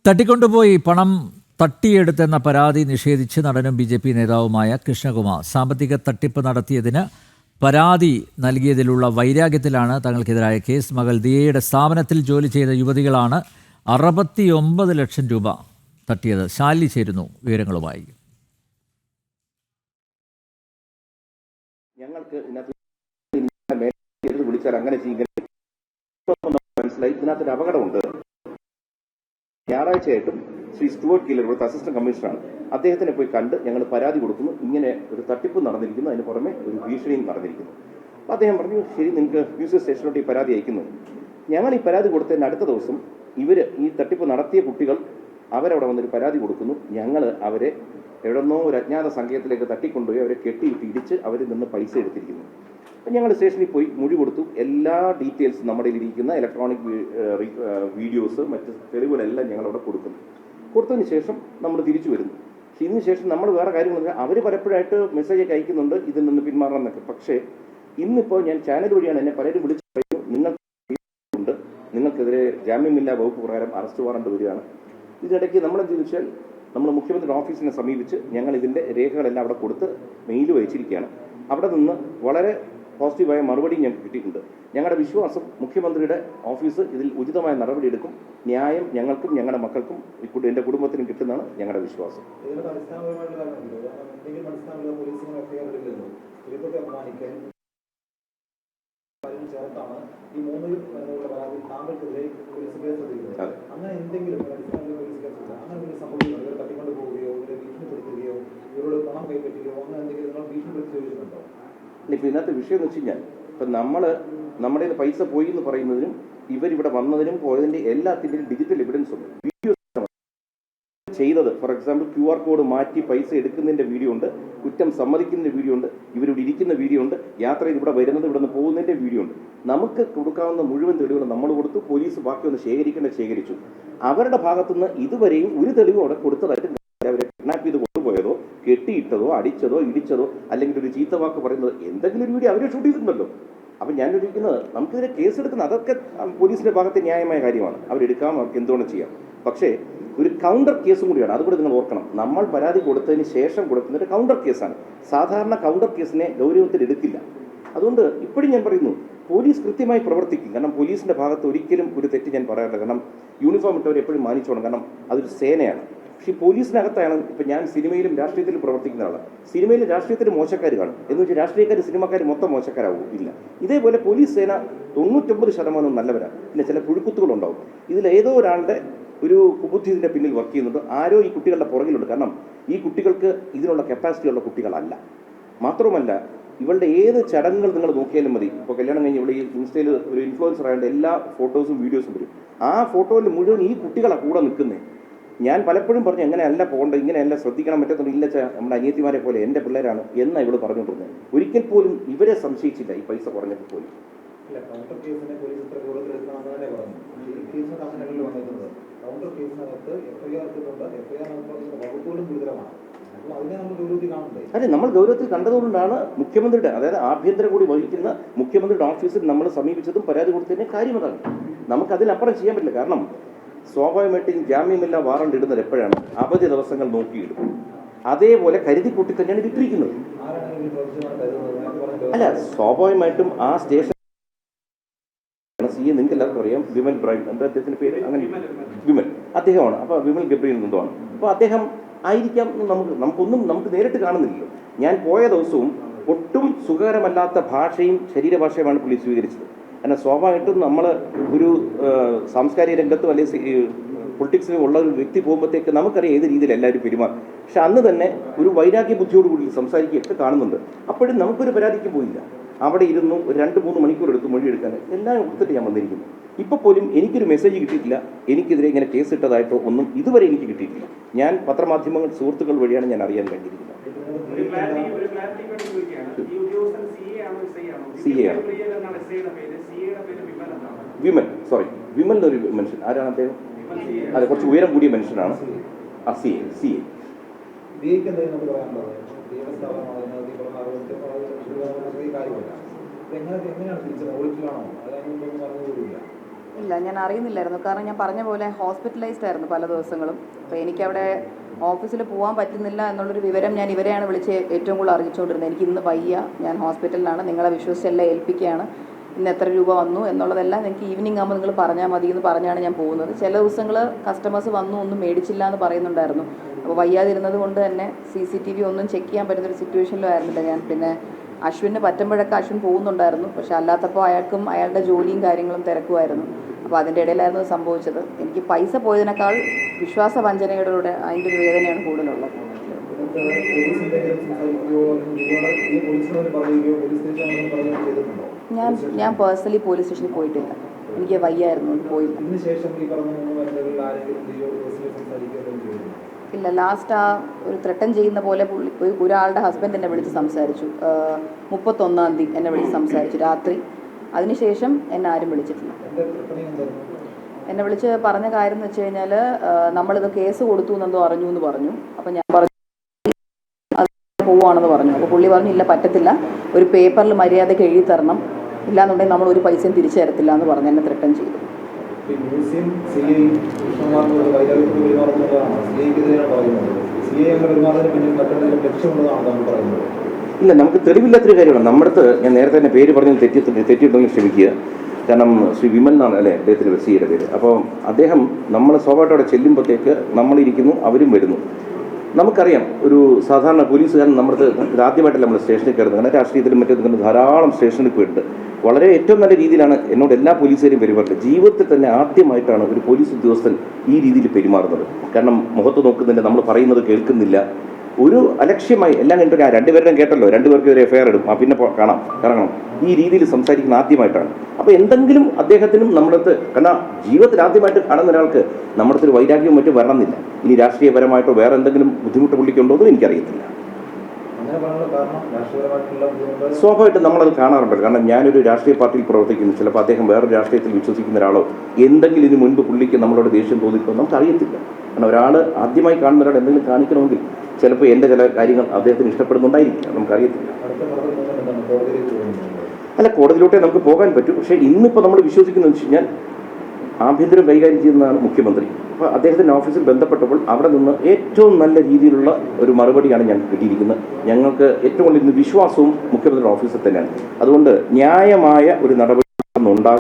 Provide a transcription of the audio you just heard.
തട്ടിക്കൊണ്ടുപോയി പണം തട്ടിയെടുത്തെന്ന പരാതി നിഷേധിച്ച് നടനും ബി.ജെ.പി. നേതാവുമായ കൃഷ്ണകുമാർ സാമ്പത്തിക തട്ടിപ്പ് നടത്തിയതിന് പരാതി നൽകിയതിലുള്ള വൈരാഗ്യത്തിലാണ് തങ്ങൾക്കെതിരായ കേസ്. മകൾ ദിയയുടെ സ്ഥാപനത്തിൽ ജോലി ചെയ്ത യുവതികളാണ് 69 ലക്ഷം രൂപ തട്ടിയത്. ശാലിനി ചേരുന്നു വിവരങ്ങളുമായി. ഞങ്ങൾക്ക് വിളിച്ചാൽ അങ്ങനെ മനസ്സിലായി ഇതിനകത്തൊരു അപകടമുണ്ട്. ഞായറാഴ്ചയായിട്ടും ശ്രീ സ്റ്റുവർട്ട് കില്ലർ, ഇവിടുത്തെ അസിസ്റ്റന്റ് കമ്മീഷണറാണ്, അദ്ദേഹത്തിനെ പോയി കണ്ട് ഞങ്ങൾ പരാതി കൊടുക്കുന്നു, ഇങ്ങനെ ഒരു തട്ടിപ്പ് നടന്നിരിക്കുന്നു, അതിന് പുറമെ ഒരു ഭീഷണിയും നടന്നിരിക്കുന്നു. അപ്പോൾ അദ്ദേഹം പറഞ്ഞു, ശരി, നിങ്ങൾക്ക് മ്യൂസിയം സ്റ്റേഷനിലോട്ട് ഈ പരാതി അയക്കുന്നു. ഞങ്ങൾ ഈ പരാതി കൊടുത്തതിന് അടുത്ത ദിവസം ഈ തട്ടിപ്പ് നടത്തിയ കുട്ടികൾ അവരവിടെ വന്നൊരു പരാതി കൊടുക്കുന്നു. ഞങ്ങൾ അവരെ എവിടെന്നോ ഒരു അജ്ഞാത സംഘത്തിലേക്ക് തട്ടിക്കൊണ്ടുപോയി അവരെ കെട്ടിയിട്ട് ഇടിച്ച് അവരിൽ നിന്ന് പൈസ എടുത്തിരിക്കുന്നു. അപ്പം ഞങ്ങൾ സ്റ്റേഷനിൽ പോയി മൊഴി കൊടുത്തു. എല്ലാ ഡീറ്റെയിൽസും നമ്മുടെ ഇരിക്കുന്ന ഇലക്ട്രോണിക് വീഡിയോസ്, മറ്റ് തെളിവുകളെല്ലാം ഞങ്ങളവിടെ കൊടുത്തതിന് ശേഷം നമ്മൾ തിരിച്ചു വരുന്നു. പക്ഷേ ഇതിന് ശേഷം നമ്മൾ വേറെ കാര്യങ്ങൾ അവർ പലപ്പോഴായിട്ട് മെസ്സേജൊക്കെ അയക്കുന്നുണ്ട് ഇതിൽ നിന്ന് പിന്മാറണം എന്നൊക്കെ. പക്ഷേ ഇന്നിപ്പോൾ ഞാൻ ചാനൽ വഴിയാണ് എന്നെ പലരും വിളിച്ചു പറഞ്ഞു, നിങ്ങൾക്കെതിരെ ജാമ്യമില്ലാ വകുപ്പ് പ്രകാരം അറസ്റ്റ് വാറണ്ട് വരികയാണ്. ഇതിനിടയ്ക്ക് നമ്മളെന്ത് ചോദിച്ചാൽ നമ്മൾ മുഖ്യമന്ത്രിയുടെ ഓഫീസിനെ സമീപിച്ച് ഞങ്ങൾ ഇതിൻ്റെ രേഖകളെല്ലാം അവിടെ കൊടുത്ത് മെയിൽ അയച്ചിരിക്കുകയാണ്. അവിടെ നിന്ന് വളരെ പോസിറ്റീവായ മറുപടി ഞങ്ങൾക്ക് കിട്ടിയിട്ടുണ്ട്. ഞങ്ങളുടെ വിശ്വാസം മുഖ്യമന്ത്രിയുടെ ഓഫീസ് ഇതിൽ ഉചിതമായ നടപടിയെടുക്കും. ന്യായം ഞങ്ങൾക്കും ഞങ്ങളുടെ മക്കൾക്കും എൻ്റെ കുടുംബത്തിനും കിട്ടുന്നതാണ് ഞങ്ങളുടെ വിശ്വാസം. ഇപ്പം ഇതിനകത്ത് വിഷയം എന്ന് വെച്ച് കഴിഞ്ഞാൽ, ഇപ്പം നമ്മുടെ പൈസ പോയി എന്ന് പറയുന്നതിനും ഇവരിവിടെ വന്നതിനും പോയതിൻ്റെ എല്ലാത്തിൻ്റെയും ഡിജിറ്റൽ എവിഡൻസ് ഉണ്ട്. വീഡിയോ ചെയ്തത്, ഫോർ എക്സാമ്പിൾ QR കോഡ് മാറ്റി പൈസ എടുക്കുന്നതിൻ്റെ വീഡിയോ ഉണ്ട്, കുറ്റം സമ്മതിക്കുന്നതിൻ്റെ വീഡിയോ ഉണ്ട്, ഇവരിവിടെ ഇരിക്കുന്ന വീഡിയോ ഉണ്ട്, യാത്ര ചെയ്ത് ഇവിടെ വരുന്നത്, ഇവിടെ നിന്ന് പോകുന്നതിൻ്റെ വീഡിയോ ഉണ്ട്. നമുക്ക് കൊടുക്കാവുന്ന മുഴുവൻ തെളിവുകൾ നമ്മൾ കൊടുത്തു. പോലീസ് ബാക്കിയൊന്ന് ശേഖരിച്ചു. അവരുടെ ഭാഗത്തുനിന്ന് ഇതുവരെയും ഒരു തെളിവും അവിടെ കൊടുത്തതായിട്ട് അവരെ കിഡ്നാപ്പ് ചെയ്ത് കൊണ്ടുപോയതോ കെട്ടിയിട്ടതോ അടിച്ചതോ ഇടിച്ചതോ അല്ലെങ്കിൽ ഒരു ചീത്ത വാക്ക് പറയുന്നത് എന്തെങ്കിലും ഒരു വീഡിയോ അവരെ ഷൂട്ട് ചെയ്തിട്ടുണ്ടല്ലോ. അപ്പം ഞാൻ ചോദിക്കുന്നത്, നമുക്കിതിനെ കേസെടുക്കുന്ന അതൊക്കെ പോലീസിന്റെ ഭാഗത്തെ ന്യായമായ കാര്യമാണ്, അവരെടുക്കാം, അവർക്ക് എന്തുകൊണ്ട് ചെയ്യാം. പക്ഷേ ഒരു കൗണ്ടർ കേസും കൂടിയാണ്, അതുകൂടി നിങ്ങൾ ഓർക്കണം. നമ്മൾ പരാതി കൊടുത്തതിന് ശേഷം കൊടുക്കുന്ന ഒരു കൗണ്ടർ കേസാണ്. സാധാരണ കൗണ്ടർ കേസിനെ ഗൗരവത്തിൽ എടുക്കില്ല. അതുകൊണ്ട് ഇപ്പോഴും ഞാൻ പറയുന്നു, പോലീസ് കൃത്യമായി പ്രവർത്തിക്കും. കാരണം പോലീസിന്റെ ഭാഗത്ത് ഒരിക്കലും ഒരു തെറ്റ് ഞാൻ പറയാറില്ല. കാരണം യൂണിഫോം ഇട്ടവർ എപ്പോഴും മാനിച്ചോണം, കാരണം അതൊരു സേനയാണ്. പക്ഷേ പോലീസിനകത്താണ്. ഇപ്പം ഞാൻ സിനിമയിലും രാഷ്ട്രീയത്തിലും പ്രവർത്തിക്കുന്ന ആളാണ്. സിനിമയിലും രാഷ്ട്രീയത്തിലും മോശക്കാർ കാണും എന്ന് വെച്ചാൽ രാഷ്ട്രീയക്കാർ സിനിമക്കാർ മൊത്തം മോശക്കാരാവും ഇല്ല. ഇതേപോലെ പോലീസ് സേന 99% നല്ലവരാണ്. പിന്നെ ചില പുഴുക്കുത്തുകളുണ്ടാവും. ഇതിലേതോ ഒരാളുടെ ഒരു കുബുദ്ധി ഇതിൻ്റെ പിന്നിൽ വർക്ക് ചെയ്യുന്നുണ്ട്. ആരോ ഈ കുട്ടികളുടെ പുറകിലുണ്ട്. കാരണം ഈ കുട്ടികൾക്ക് ഇതിനുള്ള കപ്പാസിറ്റി ഉള്ള കുട്ടികളല്ല. മാത്രവുമല്ല, ഇവളുടെ ഏത് ചടങ്ങുകൾ നിങ്ങൾ നോക്കിയാലും മതി. ഇപ്പോൾ കല്യാണം കഴിഞ്ഞ് ഇവിടെ ഈ ഇൻസ്റ്റയിൽ ഒരു ഇൻഫ്ലുവൻസർ ആയതുകൊണ്ട് എല്ലാ ഫോട്ടോസും വീഡിയോസും വരും. ആ ഫോട്ടോയിൽ മുഴുവൻ ഈ കുട്ടികളാണ് കൂടെ നിൽക്കുന്നത്. ഞാൻ പലപ്പോഴും പറഞ്ഞു, എങ്ങനെയല്ല പോകേണ്ടത്, ഇങ്ങനെയല്ല ശ്രദ്ധിക്കണം, പറ്റത്തുള്ളൂ. ഇല്ല, നമ്മുടെ അനിയത്തിമാരെ പോലെ എൻ്റെ പിള്ളേരാണ് എന്നാണ് ഇവള് പറഞ്ഞുകൊണ്ടിരുന്നത്. ഒരിക്കൽ പോലും ഇവരെ സംശയിച്ചില്ല ഈ പൈസ കുറഞ്ഞപ്പോൾ പോലും. അതെ, നമ്മൾ ഗൗരവത്തിൽ കണ്ടതുകൊണ്ടാണ് മുഖ്യമന്ത്രിയുടെ, അതായത് ആഭ്യന്തര കൂടി വഹിക്കുന്ന മുഖ്യമന്ത്രിയുടെ ഓഫീസിൽ നമ്മൾ സമീപിച്ചതും പരാതി കൊടുത്തതിന്റെ കാര്യം അതാണ്. നമുക്കതിനപ്പുറം ചെയ്യാൻ പറ്റില്ല. കാരണം സ്വാഭാവികമായിട്ടും ജാമ്യമില്ലാ വാറണ്ട് ഇടുന്നത് എപ്പോഴാണ്? അവധി ദിവസങ്ങൾ നോക്കിയിടും. അതേപോലെ കരുതി കൂട്ടി തന്നെയാണ് ഇട്ടിരിക്കുന്നത്. അല്ല, സ്വാഭാവികമായിട്ടും ആ സ്റ്റേഷൻ നിങ്ങൾക്ക് എല്ലാവർക്കും അറിയാം, വിമൽ ബ്രൈം, എന്താ അദ്ദേഹത്തിന്റെ പേര്, അങ്ങനെ വിമൽ, അദ്ദേഹമാണ്. അപ്പോൾ വിമൽ ഗബ്രിയിൽ നിന്നുമാണ്. അപ്പോൾ അദ്ദേഹം ആയിരിക്കാം. നമുക്ക് നേരിട്ട് കാണുന്നില്ലല്ലോ. ഞാൻ പോയ ദിവസവും ഒട്ടും സുഖകരമല്ലാത്ത ഭാഷയും ശരീരഭാഷയുമാണ് പുള്ളി സ്വീകരിച്ചത്. കാരണം സ്വാഭാവികമായിട്ടും നമ്മൾ ഒരു സാംസ്കാരിക രംഗത്തും അല്ലെങ്കിൽ പൊളിറ്റിക്സിലും ഉള്ള ഒരു വ്യക്തി പോകുമ്പോഴത്തേക്ക് നമുക്കറിയാം ഏത് രീതിയിൽ എല്ലാവരും പെരുമാറും. പക്ഷെ അന്ന് തന്നെ ഒരു വൈരാഗ്യ ബുദ്ധിയോടുകൂടി സംസാരിക്കുകയൊക്കെ കാണുന്നുണ്ട്. അപ്പോഴും നമുക്കൊരു പരാതിക്ക് പോയില്ല. അവിടെ ഇരുന്നു ഒരു 2-3 മണിക്കൂർ എടുത്ത് മൊഴിയെടുക്കാൻ എല്ലാം കൊടുത്തിട്ട് ഞാൻ വന്നിരിക്കുന്നു. ഇപ്പോൾ പോലും എനിക്കൊരു മെസ്സേജ് കിട്ടിയിട്ടില്ല, എനിക്കെതിരെ ഇങ്ങനെ കേസ് ഇട്ടതായിട്ടോ ഒന്നും ഇതുവരെ എനിക്ക് കിട്ടിയിട്ടില്ല. ഞാൻ പത്രമാധ്യമങ്ങൾ സുഹൃത്തുക്കൾ വഴിയാണ് ഞാൻ അറിയാൻ കഴിഞ്ഞിരിക്കുന്നത്. വിമൽ എന്നൊരു മനുഷ്യൻ. ആരാണ് അദ്ദേഹം? അതെ, കുറച്ച് ഉയരം കൂടിയ മനുഷ്യനാണ്. CA. ഇല്ല, ഞാൻ അറിയുന്നില്ലായിരുന്നു. കാരണം ഞാൻ പറഞ്ഞ പോലെ ഹോസ്പിറ്റലൈസ്ഡ് ആയിരുന്നു പല ദിവസങ്ങളും. അപ്പോൾ എനിക്കവിടെ ഓഫീസിൽ പോകാൻ പറ്റുന്നില്ല എന്നുള്ളൊരു വിവരം ഞാൻ ഇവരെയാണ് വിളിച്ച് ഏറ്റവും കൂടുതൽ അറിയിച്ചുകൊണ്ടിരുന്നത്. എനിക്ക് ഇന്ന് വയ്യ, ഞാൻ ഹോസ്പിറ്റലിലാണ്, നിങ്ങളെ വിശ്വസിച്ചെല്ലാം ഏൽപ്പിക്കുകയാണ്, ഇന്ന് എത്ര രൂപ വന്നു എന്നുള്ളതെല്ലാം എനിക്ക് ഈവനിങ് ആകുമ്പോൾ നിങ്ങൾ പറഞ്ഞാൽ മതി എന്ന് പറഞ്ഞാണ് ഞാൻ പോകുന്നത്. ചില ദിവസങ്ങൾ കസ്റ്റമേഴ്സ് വന്നു ഒന്നും മേടിച്ചില്ല എന്ന് പറയുന്നുണ്ടായിരുന്നു. അപ്പോൾ വയ്യാതിരുന്നത് കൊണ്ട് തന്നെ CCTV ഒന്നും ചെക്ക് ചെയ്യാൻ പറ്റുന്നൊരു സിറ്റുവേഷനിലും ആയിരുന്നില്ല ഞാൻ. പിന്നെ അശ്വിന് പറ്റുമ്പോഴൊക്കെ അശ്വിൻ പോകുന്നുണ്ടായിരുന്നു, പക്ഷെ അല്ലാത്തപ്പോൾ അയാൾക്കും അയാളുടെ ജോലിയും കാര്യങ്ങളും തിരക്കുമായിരുന്നു. അപ്പോൾ അതിൻ്റെ ഇടയിലായിരുന്നു സംഭവിച്ചത്. എനിക്ക് പൈസ പോയതിനേക്കാൾ വിശ്വാസവഞ്ചനയുടെ അതിൻ്റെ ഒരു വേദനയാണ് കൂടുതലുള്ളത്. ഞാൻ പേഴ്സണലി പോലീസ് സ്റ്റേഷനിൽ പോയിട്ടില്ല, എനിക്ക് വയ്യായിരുന്നു, പോയില്ല. ഇല്ല, ലാസ്റ്റ് ആ ഒരു ത്രട്ടൻ ചെയ്യുന്ന പോലെ ഒരാളുടെ ഹസ്ബൻഡ് എന്നെ വിളിച്ച് സംസാരിച്ചു. 31-ാം തീയതി എന്നെ വിളിച്ച് സംസാരിച്ചു രാത്രി. അതിനുശേഷം എന്നെ ആരും വിളിച്ചിട്ടില്ല. എന്നെ വിളിച്ച് പറഞ്ഞ കാര്യം എന്ന് വെച്ച് കഴിഞ്ഞാൽ നമ്മളിത് കേസ് കൊടുത്തു എന്നെന്തോ അറിഞ്ഞു എന്ന് പറഞ്ഞു. അപ്പം ഞാൻ പറഞ്ഞു അത് പോവുകയാണെന്ന് പറഞ്ഞു. അപ്പോൾ പുള്ളി പറഞ്ഞു ഇല്ല പറ്റത്തില്ല, ഒരു പേപ്പറിൽ മര്യാദയ്ക്ക് എഴുതി തരണം, ഇല്ലാന്നുണ്ടെങ്കിൽ നമ്മൾ ഒരു പൈസയും തിരിച്ചു തരത്തില്ല എന്ന് പറഞ്ഞ് എന്നെ ത്രട്ടൻ ചെയ്തു. ഇല്ല, നമുക്ക് തെളിവില്ലാത്തൊരു കാര്യമാണ്. നമ്മുടെ ഞാൻ നേരത്തെ തന്നെ പേര് പറഞ്ഞ് തെറ്റിയിട്ടുണ്ടെങ്കിൽ ക്ഷമിക്കുക. കാരണം ശ്രീ വിമൽ എന്നാണ് അല്ലേ അദ്ദേഹത്തിൻ്റെ സിയുടെ പേര്. അപ്പോൾ അദ്ദേഹം നമ്മൾ സ്വാഭാവികമായിട്ട് അവിടെ ചെല്ലുമ്പോഴത്തേക്ക് നമ്മളിരിക്കുന്നു, അവരും വരുന്നു. നമുക്കറിയാം ഒരു സാധാരണ പോലീസുകാരൻ നമ്മുടെ ആദ്യമായിട്ടല്ല നമ്മൾ സ്റ്റേഷനിൽ കയറുന്നത്. കാരണം രാഷ്ട്രീയത്തിലും മറ്റും ധാരാളം സ്റ്റേഷനിൽ പോയിട്ടുണ്ട്. വളരെ ഏറ്റവും നല്ല രീതിയിലാണ് എന്നോട് എല്ലാ പോലീസുകാരും പെരുമാറുന്നത്. ജീവിതത്തിൽ തന്നെ ആദ്യമായിട്ടാണ് ഒരു പോലീസ് ഉദ്യോഗസ്ഥൻ ഈ രീതിയിൽ പെരുമാറുന്നത്. കാരണം മുഖത്ത് നോക്കുന്നില്ല, നമ്മൾ പറയുന്നത് കേൾക്കുന്നില്ല, ഒരു അലക്ഷ്യമായി എല്ലാം കണ്ടിട്ട് രണ്ടുപേരുടെയും കേട്ടല്ലോ, രണ്ടുപേർക്ക് ഒരു FIR ഇടും, പിന്നെ കറങ്ങണം, ഈ രീതിയിൽ സംസാരിക്കുന്ന ആദ്യമായിട്ടാണ്. അപ്പോൾ എന്തെങ്കിലും അദ്ദേഹത്തിനും നമ്മുടെ കാരണം ജീവിതത്തിൽ ആദ്യമായിട്ട് കാണുന്ന ഒരാൾക്ക് നമ്മുടെ ഒരു വൈരാഗ്യവും മറ്റും വരണമെന്നില്ല. ഇനി രാഷ്ട്രീയപരമായിട്ടോ വേറെ എന്തെങ്കിലും ബുദ്ധിമുട്ട് പുള്ളിക്കുണ്ടോ എന്നും എനിക്കറിയത്തില്ല. സ്വാഭാവികമായിട്ടും നമ്മളത് കാണാറുണ്ടല്ലോ. കാരണം ഞാനൊരു രാഷ്ട്രീയ പാർട്ടിയിൽ പ്രവർത്തിക്കുന്നു, ചിലപ്പോൾ അദ്ദേഹം വേറൊരു രാഷ്ട്രീയത്തിൽ വിശ്വസിക്കുന്ന ഒരാളോ എന്തെങ്കിലും ഇതിന് മുൻപ് പുള്ളിക്ക് നമ്മളോട് ദേഷ്യം തോന്നിക്കോ നമുക്കറിയത്തില്ല. കാരണം ഒരാൾ ആദ്യമായി കാണുന്ന ഒരാൾ എന്തെങ്കിലും കാണിക്കണമെങ്കിൽ ചിലപ്പോൾ എൻ്റെ ചില കാര്യങ്ങൾ അദ്ദേഹത്തിന് ഇഷ്ടപ്പെടുന്നുണ്ടായിരിക്കില്ല, നമുക്കറിയത്തില്ല. അല്ല, കോടതിയിലോട്ടേ നമുക്ക് പോകാൻ പറ്റൂ. പക്ഷേ ഇന്നിപ്പോൾ നമ്മൾ വിശ്വസിക്കുന്നതെന്ന് വെച്ച് കഴിഞ്ഞാൽ ആഭ്യന്തരം കൈകാര്യം ചെയ്യുന്നതാണ് മുഖ്യമന്ത്രി. അപ്പോൾ അദ്ദേഹത്തിൻ്റെ ഓഫീസിൽ ബന്ധപ്പെട്ടപ്പോൾ അവിടെ നിന്ന് ഏറ്റവും നല്ല രീതിയിലുള്ള ഒരു മറുപടിയാണ് ഞങ്ങൾക്ക് കിട്ടിയിരിക്കുന്നത്. ഞങ്ങൾക്ക് ഏറ്റവും കൂടുതൽ ഇന്ന് വിശ്വാസവും മുഖ്യമന്ത്രിയുടെ ഓഫീസിൽ തന്നെയാണ്. അതുകൊണ്ട് ന്യായമായ ഒരു നടപടി ഉണ്ടാകും.